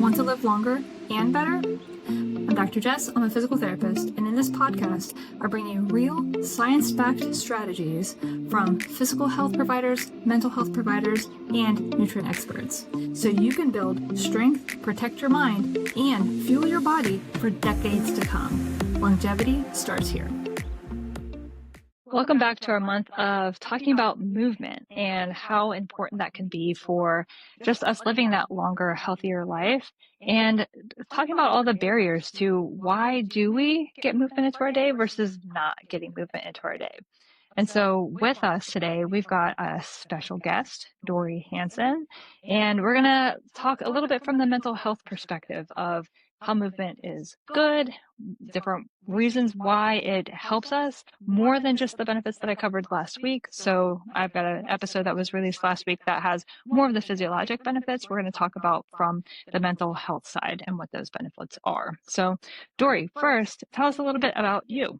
Want to live longer and better? I'm Dr. Jess. I'm a physical therapist, and in this podcast, I bring you real, science-backed strategies from physical health providers, mental health providers, and nutrient experts, so you can build strength, protect your mind, and fuel your body for decades to come. Longevity starts here. Welcome back to our month of talking about movement and how important that can be for just us living that longer, healthier life, and talking about all the barriers to why do we get movement into our day versus not getting movement into our day. And so with us today, we've got a special guest, Dory Hansen, and we're going to talk a little bit from the mental health perspective of how movement is good, different reasons why it helps us, more than just the benefits that I covered last week. So I've got an episode that was released last week that has more of the physiologic benefits. We're going to talk about from the mental health side and what those benefits are. So Dory, first, tell us a little bit about you.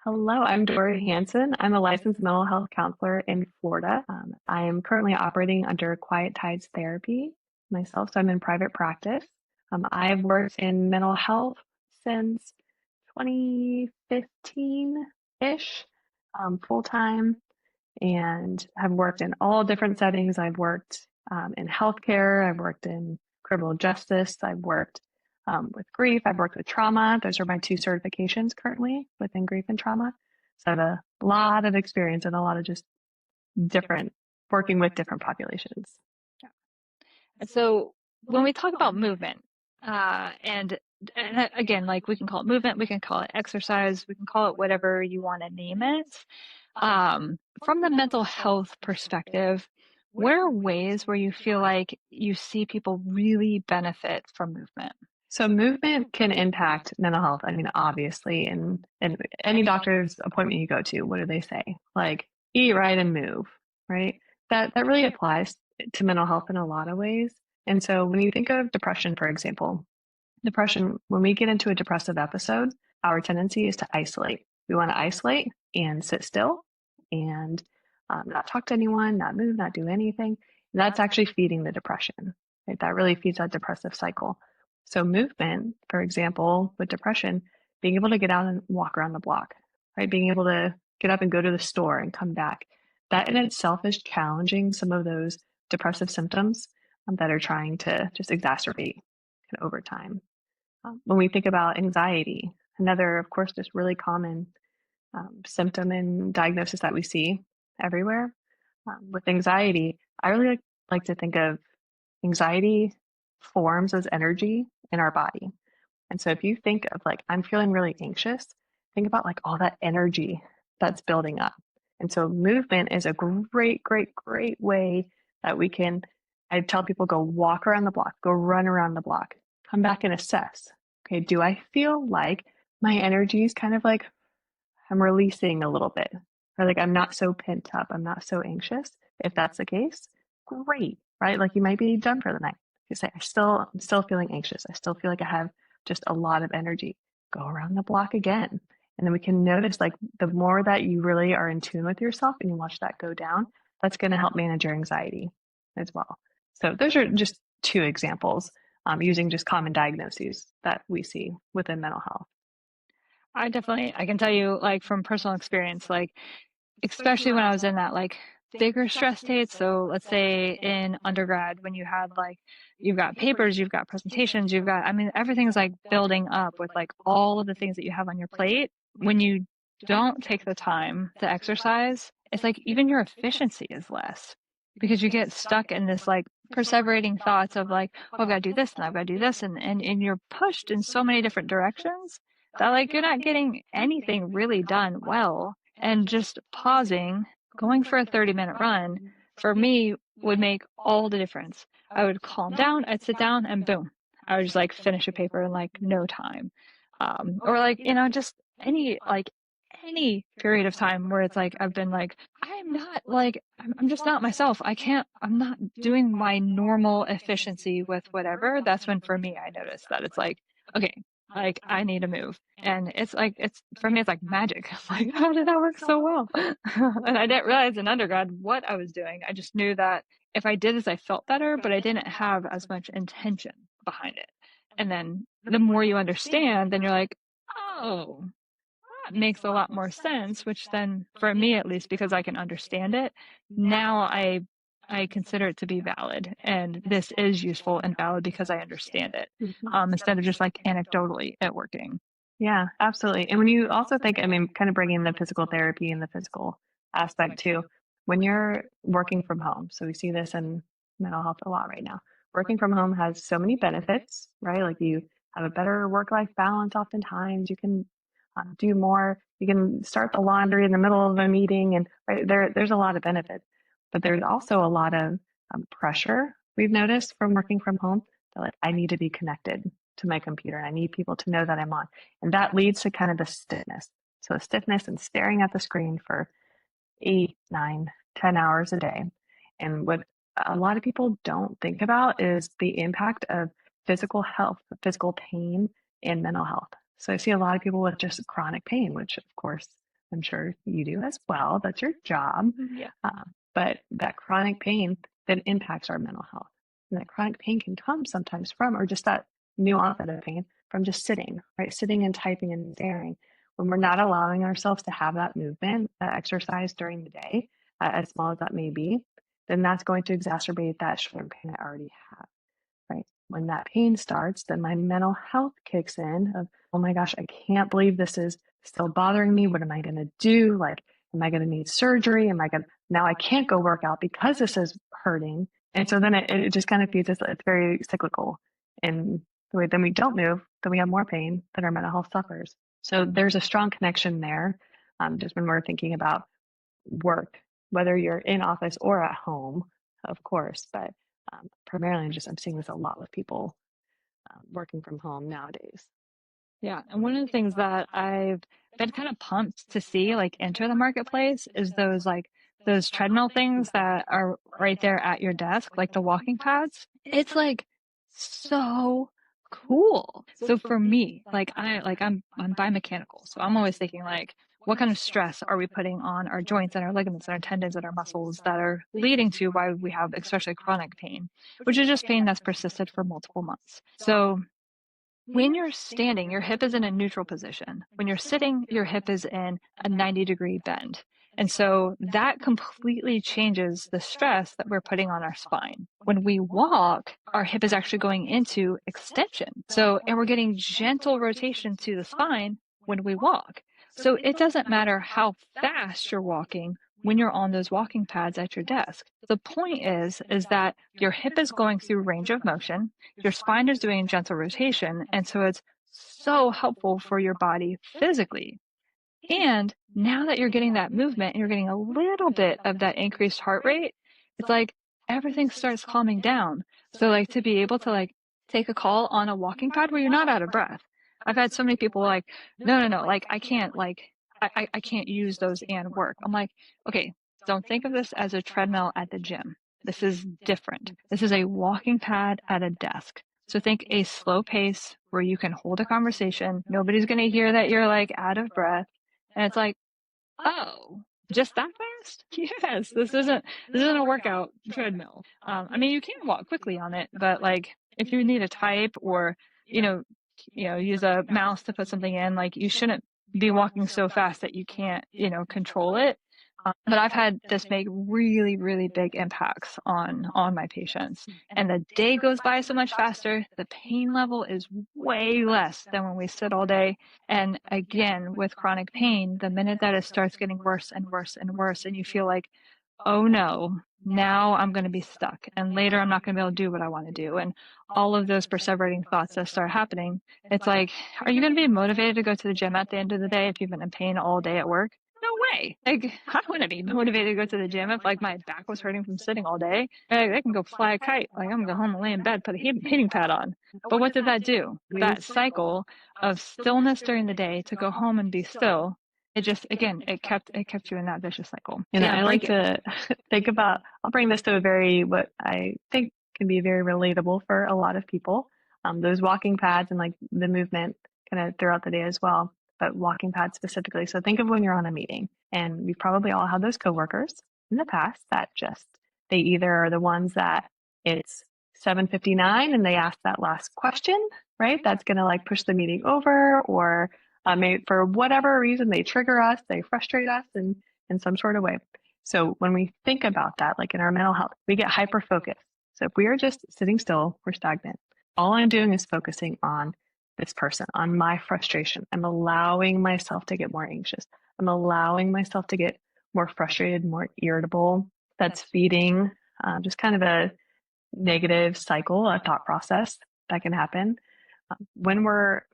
Hello, I'm Dory Hansen. I'm a licensed mental health counselor in Florida. I am currently operating under Quiet Tides Therapy myself, so I'm in private practice. I've worked in mental health since 2015-ish, full-time, and have worked in all different settings. I've worked in healthcare, I've worked in criminal justice, I've worked with grief, I've worked with trauma. Those are my 2 certifications currently within grief and trauma. So I have a lot of experience and a lot of just working with different populations. Yeah. And so when we talk about movement, and again, like we can call it movement, we can call it exercise, we can call it whatever you want to name it. From the mental health perspective, what are ways where you feel like you see people really benefit from movement? So movement can impact mental health. I mean, obviously, in any doctor's appointment you go to, what do they say? Like, eat right and move, right? That really applies to mental health in a lot of ways. And so when you think of depression, for example, when we get into a depressive episode, our tendency is to isolate. We want to isolate and sit still and not talk to anyone, not move, not do anything. And that's actually feeding the depression, right? That really feeds that depressive cycle. So movement, for example, with depression, being able to get out and walk around the block, right? Being able to get up and go to the store and come back. That in itself is challenging some of those depressive symptoms that are trying to just exacerbate over time. When we think about anxiety, another, of course, just really common symptom and diagnosis that we see everywhere. With anxiety, I really like to think of anxiety forms as energy in our body. And so if you think of like, I'm feeling really anxious, think about like all that energy that's building up. And so movement is a great, great, great way that we can, I tell people, go walk around the block, go run around the block, come back and assess. Okay, do I feel like my energy is kind of like I'm releasing a little bit, or like I'm not so pent up, I'm not so anxious? If that's the case, great, right? Like you might be done for the night. You say, I'm still feeling anxious. I still feel like I have just a lot of energy. Go around the block again. And then we can notice like the more that you really are in tune with yourself and you watch that go down, that's going to help manage your anxiety as well. So those are just 2 examples using just common diagnoses that we see within mental health. I can tell you like from personal experience, like especially when I was in that like bigger stress state. So let's say in undergrad, when you had like, you've got papers, you've got presentations, everything's like building up with like all of the things that you have on your plate. When you don't take the time to exercise, it's like even your efficiency is less because you get stuck in this like perseverating thoughts of like, oh, I've got to do this and I've got to do this. And you're pushed in so many different directions that like you're not getting anything really done well. And just pausing, going for a 30-minute run, for me, would make all the difference. I would calm down, I'd sit down, and boom, I would just like finish a paper in like no time. Or like, just any period of time where it's like, I've been like, I'm just not myself. I'm not doing my normal efficiency with whatever. That's when for me, I noticed that it's like, okay, like I need to move. And for me, it's like magic. Like, how did that work so well? And I didn't realize in undergrad what I was doing. I just knew that if I did this, I felt better, but I didn't have as much intention behind it. And then the more you understand, then you're like, oh, that makes a lot more sense, which then for me at least, because I can understand it, now I consider it to be valid. And this is useful and valid because I understand it. Instead of just like anecdotally it working. Yeah, absolutely. And when you also think, I mean, kind of bringing the physical therapy and the physical aspect too, when you're working from home, so we see this in mental health a lot right now. Working from home has so many benefits, right? Like you have a better work life balance oftentimes. You can do more. You can start the laundry in the middle of a meeting, and right there's a lot of benefits. But there's also a lot of pressure we've noticed from working from home that like, I need to be connected to my computer. And I need people to know that I'm on. And that leads to kind of the stiffness. So stiffness and staring at the screen for 8, 9, 10 hours a day. And what a lot of people don't think about is the impact of physical health, physical pain, and mental health. So I see a lot of people with just chronic pain, which of course I'm sure you do as well. That's your job. Yeah. But that chronic pain then impacts our mental health. And that chronic pain can come sometimes from, or just that new onset of pain from just sitting, right? Sitting and typing and staring. When we're not allowing ourselves to have that movement, that exercise during the day, as small as that may be, then that's going to exacerbate that shoulder pain I already have, right? When that pain starts, then my mental health kicks in of, oh my gosh, I can't believe this is still bothering me. What am I going to do? Like, am I going to need surgery? Am I going to, now I can't go work out because this is hurting. And so then it just kind of feeds us, it's very cyclical. And the way then we don't move, then we have more pain, then our mental health suffers. So there's a strong connection there. Just when we're thinking about work, whether you're in office or at home, of course, but primarily just I'm seeing this a lot with people working from home nowadays. Yeah. And one of the things that I've been kind of pumped to see like enter the marketplace is those like those treadmill things that are right there at your desk, like the walking pads. It's like so cool. So for me, I'm biomechanical. So I'm always thinking like, what kind of stress are we putting on our joints and our ligaments and our tendons and our muscles that are leading to why we have especially chronic pain, which is just pain that's persisted for multiple months. So when you're standing, your hip is in a neutral position. When you're sitting, your hip is in a 90-degree bend. And so that completely changes the stress that we're putting on our spine. When we walk, our hip is actually going into extension. So, and we're getting gentle rotation to the spine when we walk. So it doesn't matter how fast you're walking when you're on those walking pads at your desk. The point is that your hip is going through range of motion, your spine is doing gentle rotation, and so it's so helpful for your body physically. And now that you're getting that movement and you're getting a little bit of that increased heart rate, it's like everything starts calming down. So like to be able to like take a call on a walking pad where you're not out of breath. I've had so many people like, no, like I can't I can't use those and work. I'm like, okay, don't think of this as a treadmill at the gym. This is different. This is a walking pad at a desk. So think a slow pace where you can hold a conversation. Nobody's going to hear that you're like out of breath. And it's like, oh, just that fast? Yes, this isn't a workout treadmill. I mean, you can walk quickly on it, but like if you need to type or you know, use a mouse to put something in, like you shouldn't be walking so fast that you can't, control it. But I've had this make really, really big impacts on my patients. And the day goes by so much faster. The pain level is way less than when we sit all day. And again, with chronic pain, the minute that it starts getting worse and worse and worse, and you feel like, oh no, now I'm going to be stuck. And later I'm not going to be able to do what I want to do. And all of those perseverating thoughts that start happening, it's like, are you going to be motivated to go to the gym at the end of the day if you've been in pain all day at work? No way. Like, I wouldn't be motivated to go to the gym if like my back was hurting from sitting all day. Like, I can go fly a kite. Like, I'm going to go home and lay in bed, put a heating pad on. But what did that do? That cycle of stillness during the day to go home and be still, it just, again, it kept you in that vicious cycle. And I like to think about, I'll bring this to a very, what I think can be very relatable for a lot of people. Those walking pads and like the movement kind of throughout the day as well, but walking pads specifically. So think of when you're on a meeting, and we've probably all had those coworkers in the past that just, they either are the ones that it's 7:59 and they ask that last question, right? That's going to like push the meeting over, or maybe for whatever reason they trigger us, they frustrate us in some sort of way. So when we think about that, like in our mental health, we get hyper focused. So if we are just sitting still, we're stagnant. All I'm doing is focusing on this person, on my frustration. I'm allowing myself to get more anxious. I'm allowing myself to get more frustrated, more irritable. That's feeding just kind of a negative cycle, a thought process that can happen. When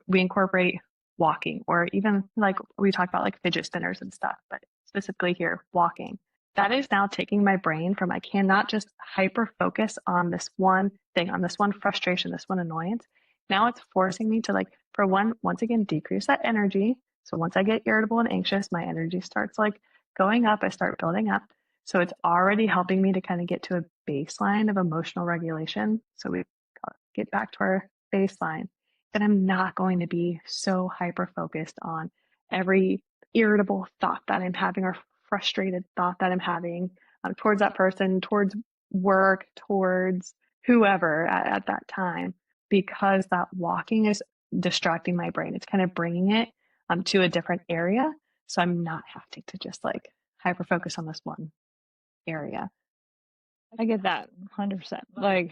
we incorporate walking, or even like we talk about like fidget spinners and stuff, but specifically here, walking, that is now taking my brain from, I cannot just hyper focus on this one thing, on this one frustration, this one annoyance. Now it's forcing me to like, for one, once again, decrease that energy. So once I get irritable and anxious, my energy starts like going up. I start building up. So it's already helping me to kind of get to a baseline of emotional regulation. So we get back to our baseline. Then I'm not going to be so hyper focused on every irritable thought that I'm having, or frustrated thought that I'm having towards that person, towards work, towards whoever at that time, because that walking is distracting my brain. It's kind of bringing it to a different area. So I'm not having to just like hyper focus on this one area. I get that 100%. Like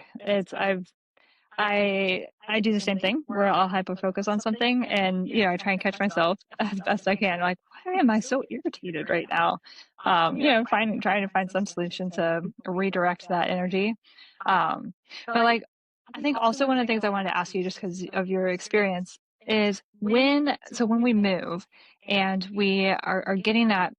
I do the same thing where I'll hyper focus on something and I try and catch myself as best I can. Like, why am I so irritated right now? Trying to find some solution to redirect that energy. But like I think also one of the things I wanted to ask you, just because of your experience, is when we move and we are getting that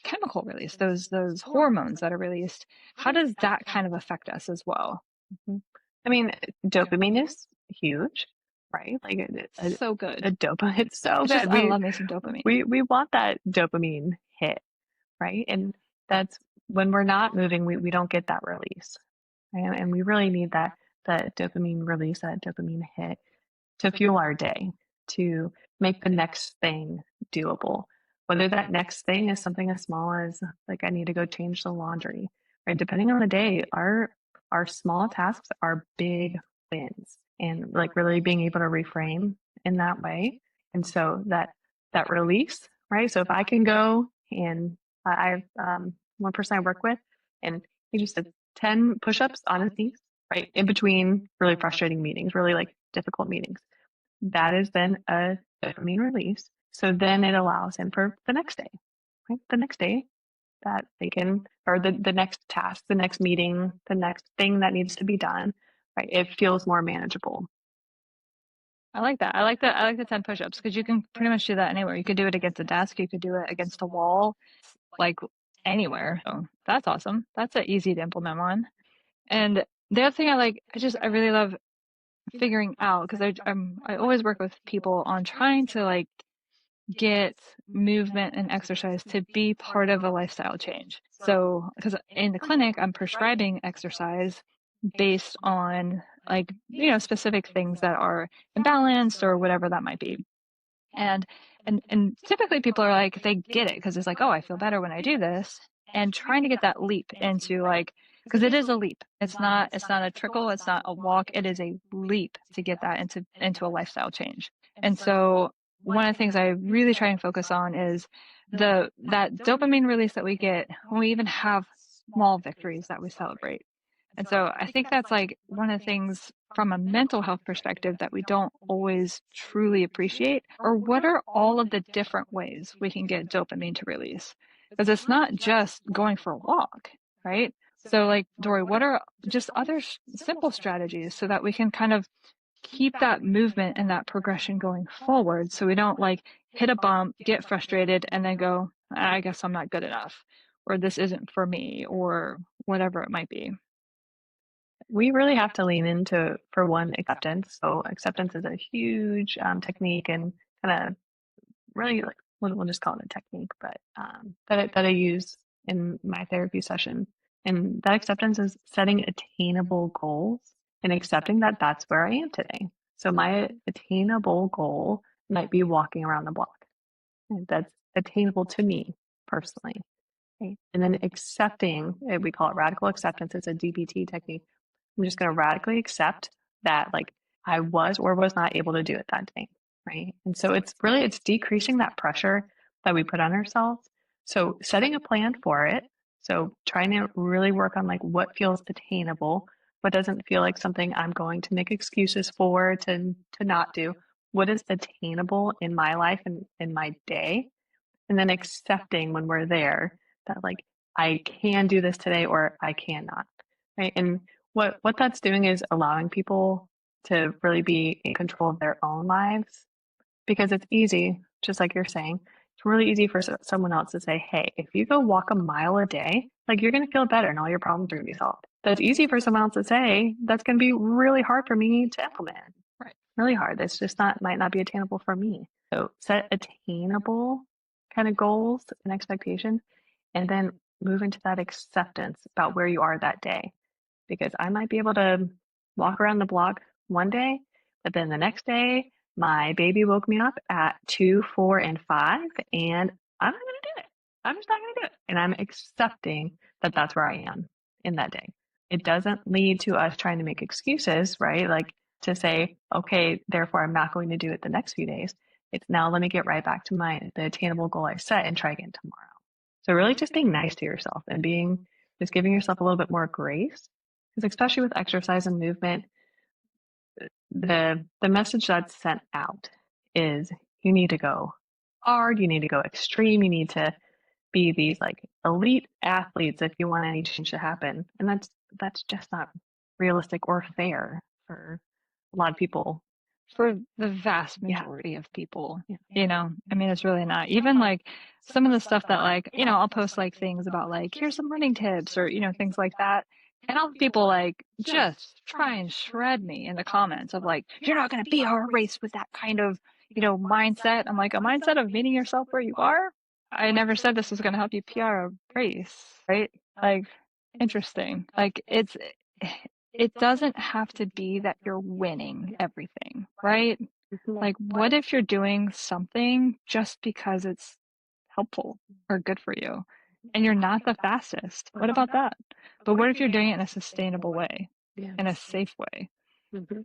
chemical release, those hormones that are released, how does that kind of affect us as well? Mhm. I mean, dopamine is huge, right? Like So good. a dopamine, it's so It's just good. I love me some dopamine. We want that dopamine hit, right? And that's when we're not moving, we don't get that release, right? And we really need that dopamine release, that dopamine hit to fuel our day, to make the next thing doable. Whether that next thing is something as small as like I need to go change the laundry, right? Depending on the day, our small tasks are big wins, and like really being able to reframe in that way. And so that release, right? So if I can go and I've one person I work with, and he just did 10 push-ups on his knees, right? In between really frustrating meetings, really like difficult meetings. That is then a dopamine release. So then it allows him for the next day, right? The next day that they can, or the next task, the next meeting, the next thing that needs to be done, right? It feels more manageable. I like that. I like the 10 push-ups because you can pretty much do that anywhere. You could do it against a desk, you could do it against a wall, like anywhere. So that's awesome. That's an easy to implement one. And the other thing I really love figuring out because I always work with people on trying to like get movement and exercise to be part of a lifestyle change. So, because in the clinic, I'm prescribing exercise based on specific things that are imbalanced or whatever that might be. And and typically people are like, they get it because it's like, oh, I feel better when I do this. And trying to get that leap into like, because it is a leap. It's not a trickle. It's not a walk. It is a leap to get that into a lifestyle change. And so one of the things I really try and focus on is that dopamine release that we get when we even have small victories that we celebrate. And so I think that's like one of the things from a mental health perspective that we don't always truly appreciate, or what are all of the different ways we can get dopamine to release? Because it's not just going for a walk, right? So like, Dory, what are just other simple strategies so that we can kind of keep that movement and that progression going forward so we don't like hit a bump, get frustrated, and then go, I guess I'm not good enough, or this isn't for me, or whatever it might be. We really have to lean into, for one, acceptance. So acceptance is a huge technique, and kind of really like we'll just call it a technique, but that I use in my therapy session. And that acceptance is setting attainable goals and accepting that that's where I am today. So my attainable goal might be walking around the block. And that's attainable to me personally. Okay? And then accepting, we call it radical acceptance. It's a DBT technique. I'm just going to radically accept that like I was or was not able to do it that day. Right. And so it's decreasing that pressure that we put on ourselves. So setting a plan for it. So trying to really work on like what feels attainable, what doesn't feel like something I'm going to make excuses for to not do. What is attainable in my life and in my day? And then accepting when we're there that like I can do this today or I cannot. Right. And what that's doing is allowing people to really be in control of their own lives because it's easy, just like you're saying, it's really easy for someone else to say, hey, if you go walk a mile a day, like you're going to feel better and all your problems are going to be solved. That's easy for someone else to say. That's going to be really hard for me to implement. Right. Really hard. It's just not, might not be attainable for me. So set attainable kind of goals and expectations, and then move into that acceptance about where you are that day. Because I might be able to walk around the block one day, but then the next day, my baby woke me up at 2, 4, and 5, and I'm not going to do it. I'm just not going to do it. And I'm accepting that that's where I am in that day. It doesn't lead to us trying to make excuses, right? Like to say, okay, therefore I'm not going to do it the next few days. It's now let me get right back to the attainable goal I set and try again tomorrow. So really just being nice to yourself and just giving yourself a little bit more grace. Because especially with exercise and movement, the message that's sent out is you need to go hard, you need to go extreme, you need to be these like elite athletes if you want any change to happen. And that's just not realistic or fair for a lot of people. For the vast Yeah. majority of people, Yeah. I mean, it's really not. Even like some of the stuff that like, I'll post like things about like, here's some running tips or, things like that. And all the people like just try and shred me in the comments of like, you're not going to be our race with that kind of, mindset. I'm like, a mindset of meeting yourself where you are. I never said this was going to help you PR a race, right? Like, interesting. Like it doesn't have to be that you're winning everything, right? Like, what if you're doing something just because it's helpful or good for you and you're not the fastest? What about that? But what if you're doing it in a sustainable way, in a safe way? Mm-hmm.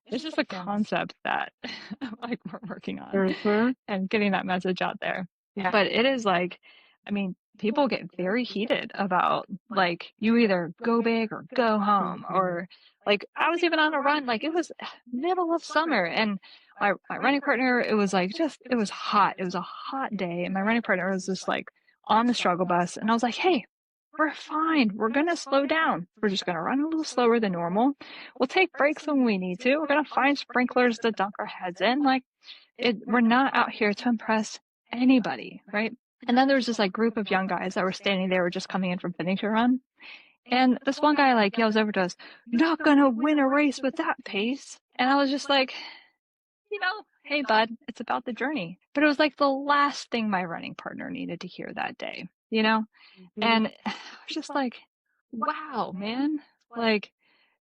It's just a concept that like we're working on Mm-hmm. and getting that message out there. Yeah. But it is like, I mean, people get very heated about like you either go big or go home or like I was even on a run, like it was middle of summer and my running partner, it was like it was hot. It was a hot day and my running partner was just like on the struggle bus and I was like, hey, we're fine. We're going to slow down. We're just going to run a little slower than normal. We'll take breaks when we need to. We're going to find sprinklers to dunk our heads in. Like we're not out here to impress anybody, right? And then there was this like group of young guys that were standing there, were just coming in from finishing a run. And this one guy like yells over to us, "You're not going to win a race with that pace." And I was just like, hey bud, it's about the journey. But it was like the last thing my running partner needed to hear that day, And I was just like, wow, man, like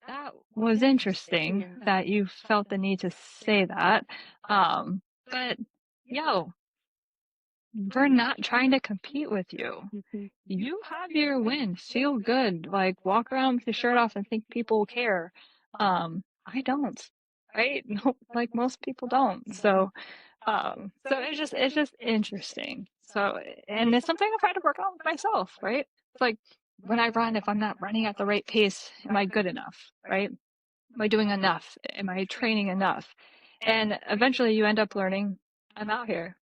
that was interesting that you felt the need to say that. But yo, we're not trying to compete with you. You have your win. Feel good. Like walk around with your shirt off and think people care. I don't. Right? No, like most people don't. So it's just interesting. So, and it's something I'm trying to work on with myself, right? It's like when I run, if I'm not running at the right pace, am I good enough, right? Am I doing enough? Am I training enough? And eventually you end up learning, I'm out here.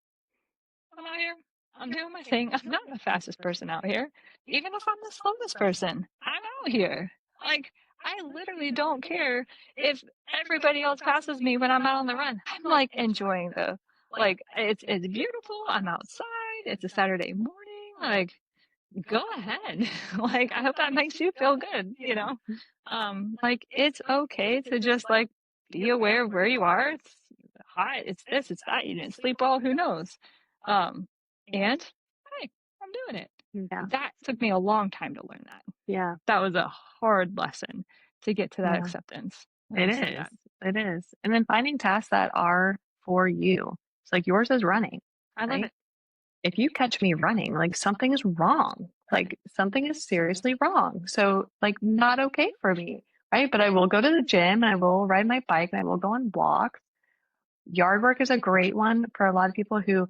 I'm out here. I'm doing my thing. I'm not the fastest person out here. Even if I'm the slowest person, I'm out here. Like, I literally don't care if everybody else passes me when I'm out on the run. I'm like enjoying it's beautiful. I'm outside. It's a Saturday morning. Like, go ahead. Like, I hope that makes you feel good. Like it's okay to just like be aware of where you are. It's hot. It's this. It's that. You didn't sleep well. Who knows? Um, and hey, I'm doing it. Yeah. That took me a long time to learn that. Yeah. That was a hard lesson to get to that Yeah. acceptance. It is. It is. And then finding tasks that are for you. It's like yours is running. I love it. If you catch me running, like something is wrong. Like something is seriously wrong. So like not okay for me. right? But I will go to the gym and I will ride my bike and I will go on walks. Yard work is a great one for a lot of people who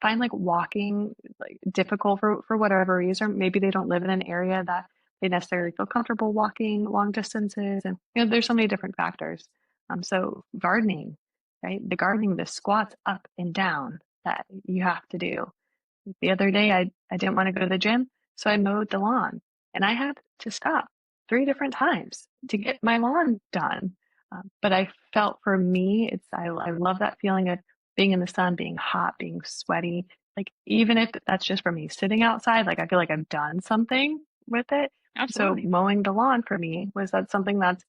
find like walking like difficult for whatever reason. Maybe they don't live in an area that they necessarily feel comfortable walking long distances, and there's so many different factors. So gardening, right? The gardening, the squats up and down that you have to do. The other day, I didn't want to go to the gym, so I mowed the lawn, and I had to stop 3 different times to get my lawn done. But I felt for me, I love that feeling of being in the sun, being hot, being sweaty. Like even if that's just for me sitting outside, like I feel like I've done something with it. So Absolutely. mowing the lawn for me was that something that's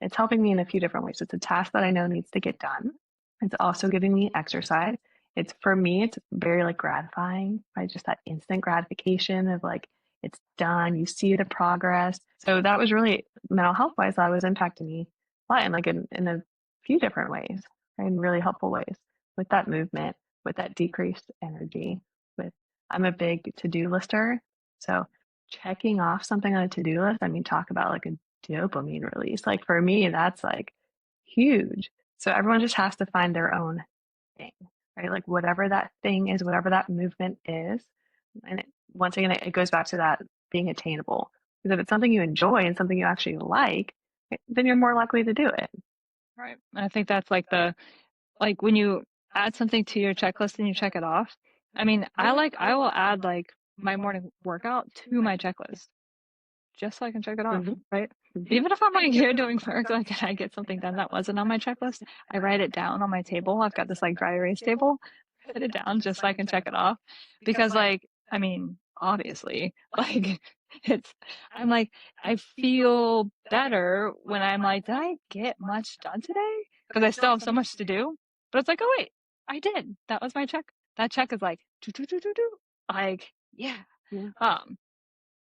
it's helping me in a few different ways. It's a task that I know needs to get done. It's also giving me exercise. It's for me, it's very like gratifying, right? Just that instant gratification of like it's done. You see the progress. So that was really mental health wise, that was impacting me a lot and like in a few different ways, right? In really helpful ways with that movement, with that decreased energy, with I'm a big to-do lister. So checking off something on a to-do list, I mean, talk about like a dopamine release. Like for me, that's like huge. So everyone just has to find their own thing, right? Like whatever that thing is, whatever that movement is. And once again, it goes back to that being attainable. Because if it's something you enjoy and something you actually like, then you're more likely to do it. Right. And I think that's like like when you add something to your checklist and you check it off. I mean, I will add like my morning workout to my checklist just so I can check it off, Mm-hmm. right? Mm-hmm. Even if I'm like here doing work, like I get something done that wasn't on my checklist, I write it down on my table. I've got this like dry erase table, put it down just so I can check it off. Because like, I mean, obviously, like it's, I'm like, I feel better when I'm like, did I get much done today? Because I still have so much to do. But it's like, oh wait, I did. That was my check. That check is like, do, do, do, do, do. Like, yeah. Yeah. Um,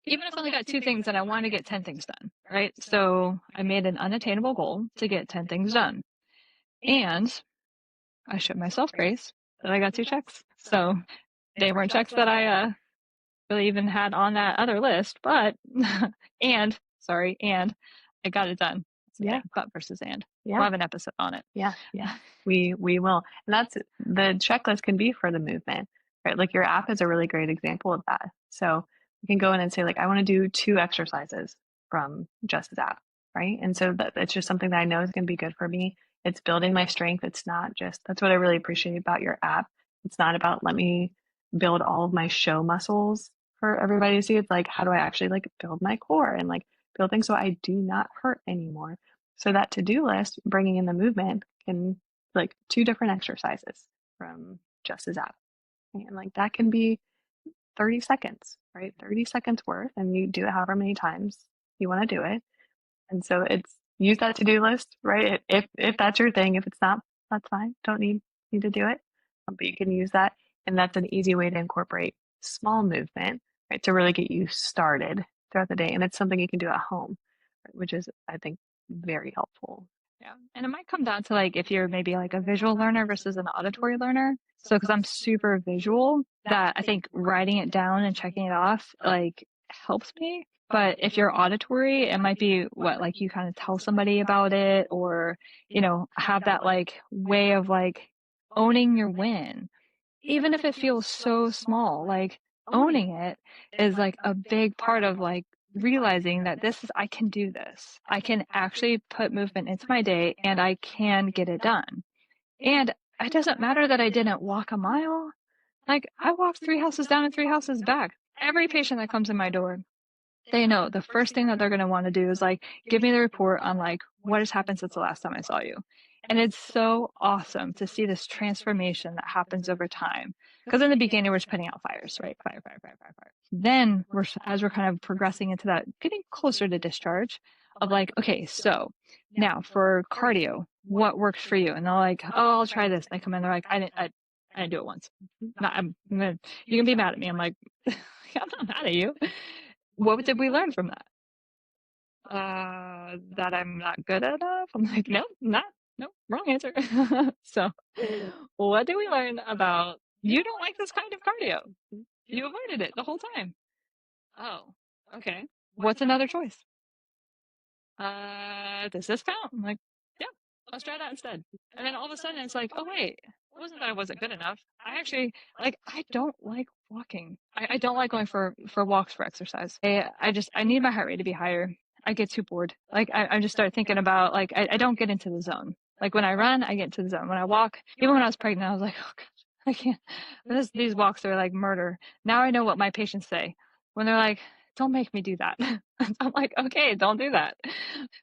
even if I only got 2 things and I want to get 10 things done, right? So I made an unattainable goal to get 10 things done. And I showed myself grace that I got 2 checks. So they weren't checks that I really even had on that other list, but, and I got it done. So Yeah. yeah, but versus and. We'll Yeah. have an episode on it. Yeah. Yeah. We will. And that's the checklist can be for the movement, right? Like your app is a really great example of that. So you can go in and say, like, I want to do 2 exercises from Jess's app, right? And so that it's just something that I know is going to be good for me. It's building my strength. It's not just that's what I really appreciate about your app. It's not about let me build all of my show muscles for everybody to see. It's like, how do I actually like build my core and like build things so I do not hurt anymore? So that to-do list, bringing in the movement can like 2 different exercises from Jess's app. And like that can be 30 seconds, right? 30 seconds worth, and you do it however many times you want to do it. And so it's use that to-do list, right? If that's your thing, if it's not, that's fine. Don't need to do it. But you can use that. And that's an easy way to incorporate small movement, right? To really get you started throughout the day. And it's something you can do at home, right? Which is, I think, very helpful. Yeah. And it might come down to like if you're maybe like a visual learner versus an auditory learner. So, because I'm super visual, that I think writing it down and checking it off like helps me. But if you're auditory, it might be what like you kind of tell somebody about it or, have that like way of like owning your win. Even if it feels so small, like owning it is like a big part of like realizing that I can do this. I can actually put movement into my day and I can get it done. And it doesn't matter that I didn't walk a mile. Like I walked 3 houses down and 3 houses back. Every patient that comes in my door, they know the first thing that they're going to want to do is like give me the report on like what has happened since the last time I saw you. And it's so awesome to see this transformation that happens over time. Because in the beginning, we're just putting out fires, right? Fire, fire, fire, fire, fire. Then as we're kind of progressing into that, getting closer to discharge of like, okay, so now for cardio, what works for you? And they're like, oh, I'll try this. And they come in, they're like, I didn't do it once. Not, you can be mad at me. I'm like, I'm not mad at you. What did we learn from that? That I'm not good enough? I'm like, no, wrong answer. So, what did we learn about you don't like this kind of cardio? You avoided it the whole time. Oh, okay. What's another choice? does this count? I'm like, yeah, let's try that instead. And then all of a sudden it's like, oh wait, it wasn't that I wasn't good enough. I actually like I don't like walking. I don't like going for walks for exercise. I need my heart rate to be higher. I get too bored. Like I just start thinking about like I don't get into the zone. Like when I run, I get into the zone. When I walk, even when I was pregnant, I was like, oh god, I can't. These walks are like murder. Now I know what my patients say when they're like, don't make me do that. I'm like, okay, don't do that.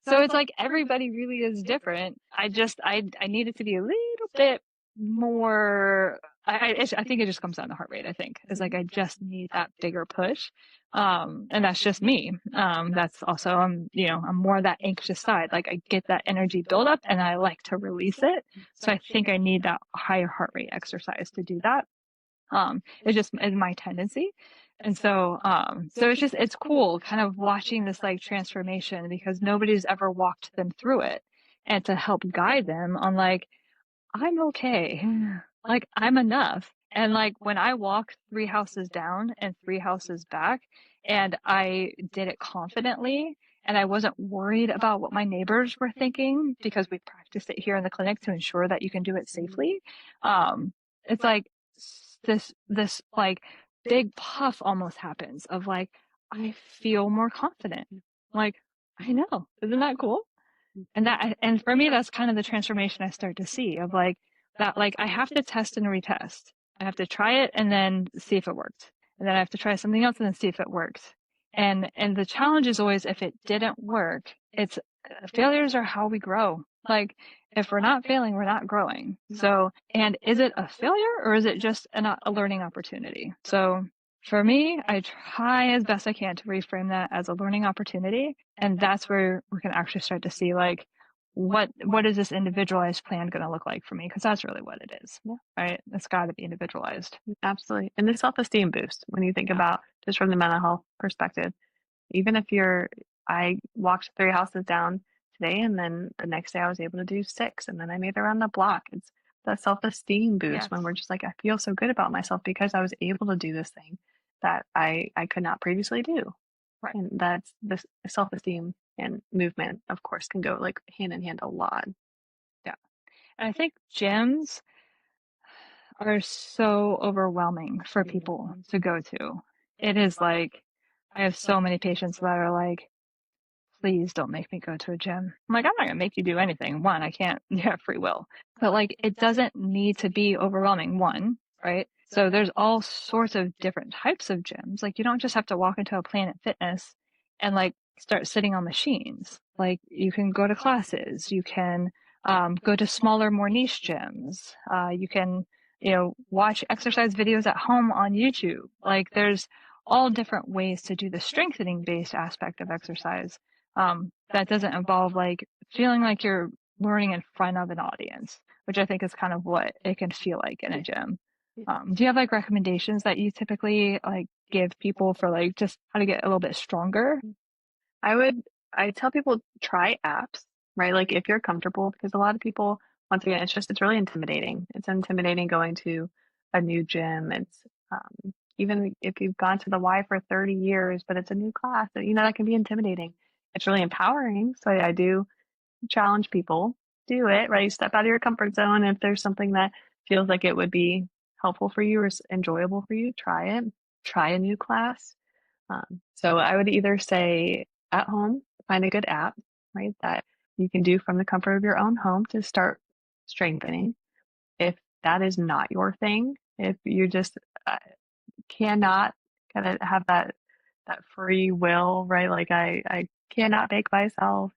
So it's like everybody really is different. I need it to be a little bit more. I think it just comes down to heart rate. I think it's like I just need that bigger push, and that's just me. That's also I'm more that anxious side. Like I get that energy buildup and I like to release it. So I think I need that higher heart rate exercise to do that. It's just is my tendency. And so it's cool kind of watching this like transformation because nobody's ever walked them through it and to help guide them on like, I'm okay. Like I'm enough. And like when I walked 3 houses down and 3 houses back and I did it confidently and I wasn't worried about what my neighbors were thinking because we practiced it here in the clinic to ensure that you can do it safely. It's like this like big puff almost happens of like, I feel more confident. Like, I know. Isn't that cool? And for me, that's kind of the transformation I start to see of like that, like I have to test and retest. I have to try it and then see if it worked. And then I have to try something else and then see if it works. And the challenge is always if it didn't work, it's failures are how we grow. Like if we're not failing, we're not growing. So, and is it a failure or is it just a learning opportunity? So for me, I try as best I can to reframe that as a learning opportunity. And that's where we can actually start to see like, what is this individualized plan going to look like for me? Because that's really what it is, right? It's got to be individualized. Absolutely. And the self-esteem boost when you think Yeah. about just from the mental health perspective, even if I walked 3 houses down today and then the next day I was able to do six and then I made it around the block. It's that self-esteem boost Yes. when we're just like, I feel so good about myself because I was able to do this thing that I could not previously do. Right. And that's the self-esteem and movement, of course, can go like hand in hand a lot. Yeah. And I think gyms are so overwhelming for people to go to. It is like, I have so many patients that are like, please don't make me go to a gym. I'm like, I'm not going to make you do anything. One, I can't, you have free will. But like, it doesn't need to be overwhelming. One, right? So there's all sorts of different types of gyms. Like, you don't just have to walk into a Planet Fitness and like start sitting on machines. Like, you can go to classes. You can go to smaller, more niche gyms. You can, watch exercise videos at home on YouTube. Like, there's all different ways to do the strengthening based aspect of exercise that doesn't involve like feeling like you're learning in front of an audience, which I think is kind of what it can feel like in a gym. Do you have like recommendations that you typically like give people for like just how to get a little bit stronger? I tell people try apps, right? Like if you're comfortable, because a lot of people, once again, it's really intimidating. It's intimidating going to a new gym. It's even if you've gone to the Y for 30 years, but it's a new class, that can be intimidating. It's really empowering. So I do challenge people, do it, right? Step out of your comfort zone. If there's something that feels like it would be helpful for you or enjoyable for you, try it. Try a new class. So I would either say at home, find a good app, right, that you can do from the comfort of your own home to start strengthening. If that is not your thing, if you just cannot kind of have that free will, right? Like I cannot make myself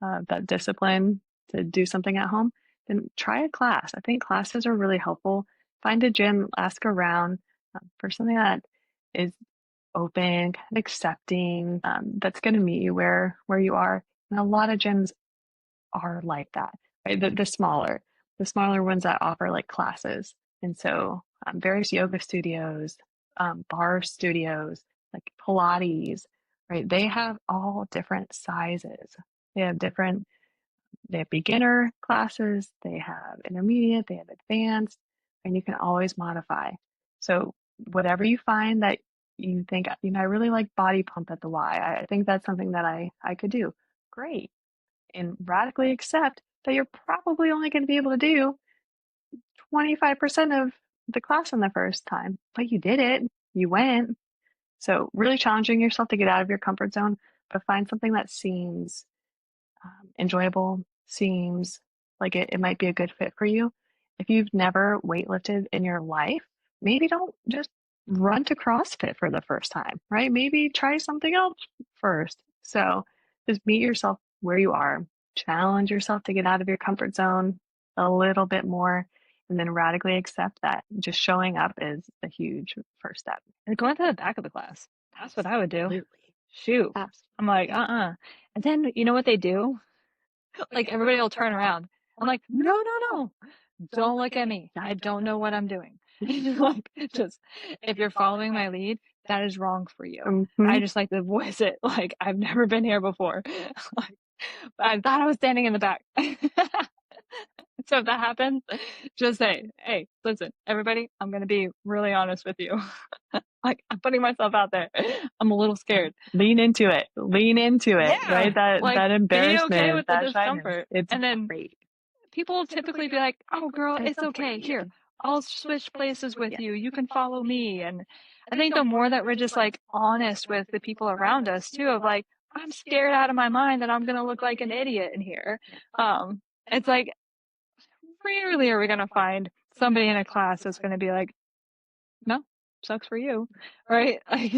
that discipline to do something at home, then try a class. I think classes are really helpful. Find a gym, ask around for something that is open, kind of accepting, that's going to meet you where you are. And a lot of gyms are like that, right? The smaller ones that offer like classes. And so various yoga studios, bar studios, like Pilates, right? They have all different sizes. They have different they have beginner classes, they have intermediate, they have advanced, and you can always modify. So whatever you find that you think, I really like body pump at the Y. I think that's something that I could do. great. And radically accept that you're probably only going to be able to do 25% of the class in the first time, but you did it. You went. So really challenging yourself to get out of your comfort zone, but find something that seems enjoyable, seems like it might be a good fit for you. If you've never weightlifted in your life, maybe don't just run to CrossFit for the first time, right? Maybe try something else first. So just meet yourself where you are, challenge yourself to get out of your comfort zone a little bit more, and then radically accept that just showing up is a huge first step. And going to the back of the class. That's what I would do. Absolutely. Shoot. I'm like, Absolutely. And then you know what they do? Like everybody will turn around. I'm like, no, no, no. Don't look at me. I don't know what I'm doing. Like, just if you're following my lead, that is wrong for you. I Mhm. just like to voice it like I've never been here before. Like, I thought I was standing in the back. So if that happens, just say, hey, listen, everybody, I'm going to be really honest with you. Like, I'm putting myself out there. I'm a little scared. Lean into it. Lean into it, right? Yeah. That Like, be okay embarrassment, with the that shyness. discomfort. It's And then great. people will typically be like, oh, girl, it's okay. Here, I'll switch places with Yeah. you. You can follow me. And I think the more that we're just like honest with the people around us too, of like, I'm scared out of my mind that I'm going to look like an idiot in here. It's like, rarely are we going to find somebody in a class that's going to be like, no, sucks for you, right? Like,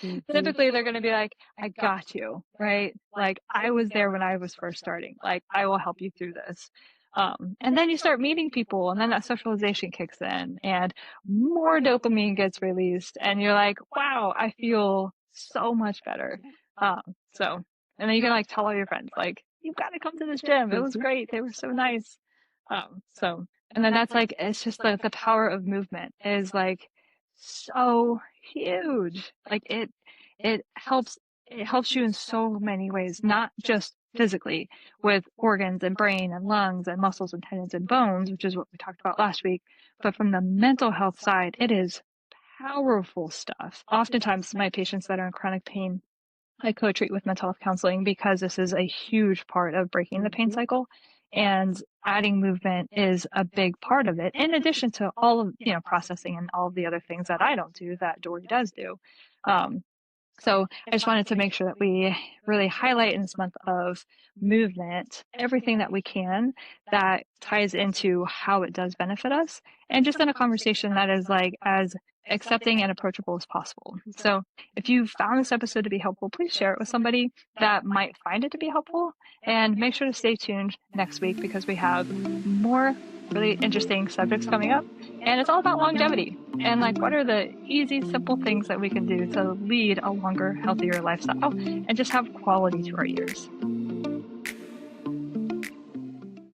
Mhm. typically they're going to be like, I got you, right? Like, I was there when I was first starting. Like, I will help you through this. And then you start meeting people, and then that socialization kicks in, and more dopamine gets released, and you're like, wow, I feel so much better. Um, so, and then you can like tell all your friends, like, you've got to come to this gym. It was Mhm. great. They were so nice. So, and then that's like, it's just the power of movement is like so huge. Like it helps, it helps you in so many ways, not just physically with organs and brain and lungs and muscles and tendons and bones, which is what we talked about last week, but from the mental health side, it is powerful stuff. Oftentimes my patients that are in chronic pain, I co-treat with mental health counseling because this is a huge part of breaking the pain Mhm. cycle, and adding movement is a big part of it. In addition to all of, processing and all of the other things that I don't do that Dory does do. Um, so I just wanted to make sure that we really highlight in this month of movement everything that we can that ties into how it does benefit us, and just in a conversation that is like as accepting and approachable as possible. So if you found this episode to be helpful, please share it with somebody that might find it to be helpful, and make sure to stay tuned next week because we have more really interesting subjects coming up, and it's all about longevity and like what are the easy, simple things that we can do to lead a longer, healthier lifestyle and just have quality to our years.